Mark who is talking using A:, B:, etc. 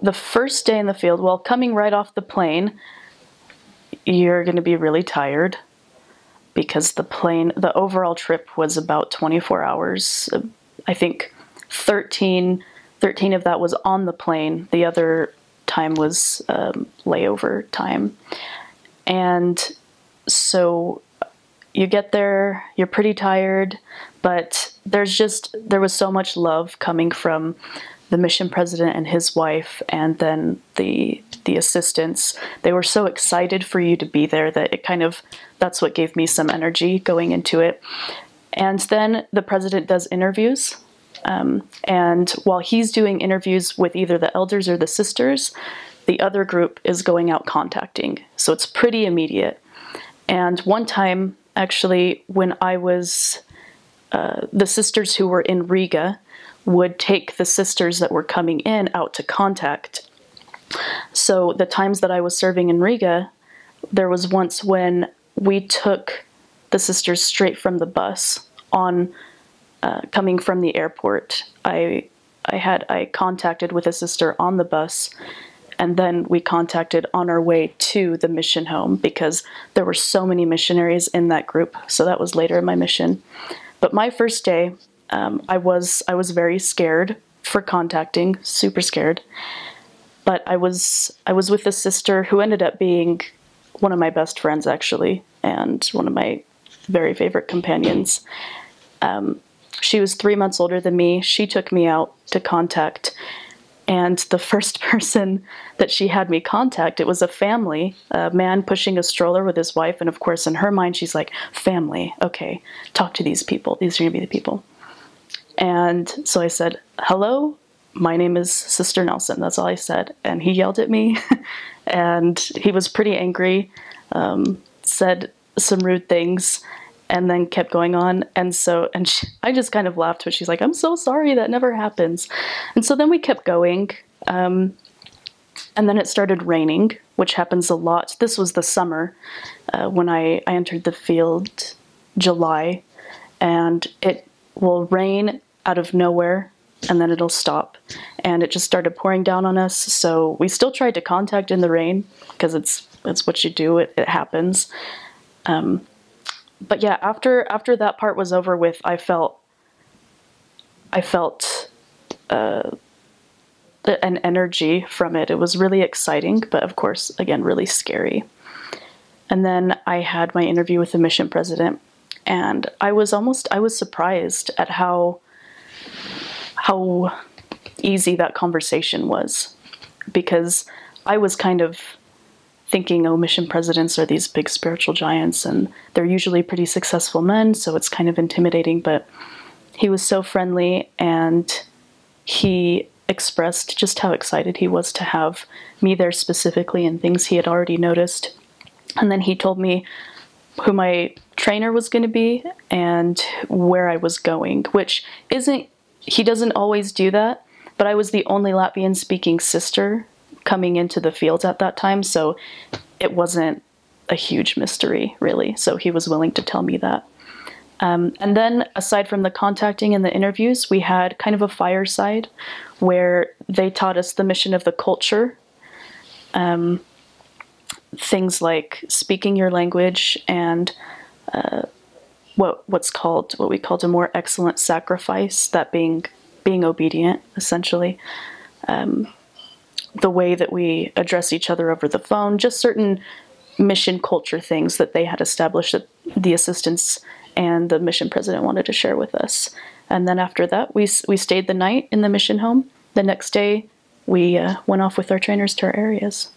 A: The first day in the field, well, coming right off the plane, you're going to be really tired because the overall trip was about 24 hours. I think 13 of that was on the plane. The other time was layover time. And so you get there, you're pretty tired, but there was so much love coming from the mission president and his wife, and then the assistants. They were so excited for you to be there that that's what gave me some energy going into it. And then the president does interviews. And while he's doing interviews with either the elders or the sisters, the other group is going out contacting. So it's pretty immediate. And one time, actually, when I was, the sisters who were in Riga would take the sisters that were coming in out to contact. So the times that I was serving in Riga, there was once when we took the sisters straight from the bus on coming from the airport. I contacted with a sister on the bus, and then we contacted on our way to the mission home because there were so many missionaries in that group. So that was later in my mission. But my first day, I was very scared for contacting, super scared. But I was with a sister who ended up being one of my best friends, actually, and one of my very favorite companions. She was 3 months older than me. She took me out to contact, and the first person that she had me contact, it was a family, a man pushing a stroller with his wife, and of course in her mind she's like, family, okay, talk to these people, these are gonna be the people. And so I said, hello, my name is Sister Nelson. That's all I said. And he yelled at me and he was pretty angry, said some rude things, and then kept going on. And I just kind of laughed, but she's like, I'm so sorry, that never happens. And so then we kept going. And then it started raining, which happens a lot. This was the summer when I entered the field, July, and it will rain out of nowhere and then it'll stop. And it just started pouring down on us. So we still tried to contact in the rain because it's what you do. It happens. But yeah, after that part was over with, I felt an energy from it. It was really exciting, but of course, again, really scary. And then I had my interview with the mission president, and I was surprised at how easy that conversation was, because I was kind of thinking, oh, mission presidents are these big spiritual giants and they're usually pretty successful men, so it's kind of intimidating. But he was so friendly, and he expressed just how excited he was to have me there specifically and things he had already noticed. And then he told me who my trainer was going to be and where I was going, which he doesn't always do that, but I was the only Latvian speaking sister coming into the field at that time, so it wasn't a huge mystery, really. So he was willing to tell me that. And then, aside from the contacting and the interviews, we had kind of a fireside where they taught us the mission of the culture. Things like speaking your language and what we called a more excellent sacrifice, that being obedient, essentially. The way that we address each other over the phone, just certain mission culture things that they had established that the assistants and the mission president wanted to share with us. And then after that, we stayed the night in the mission home. The next day, we went off with our trainers to our areas.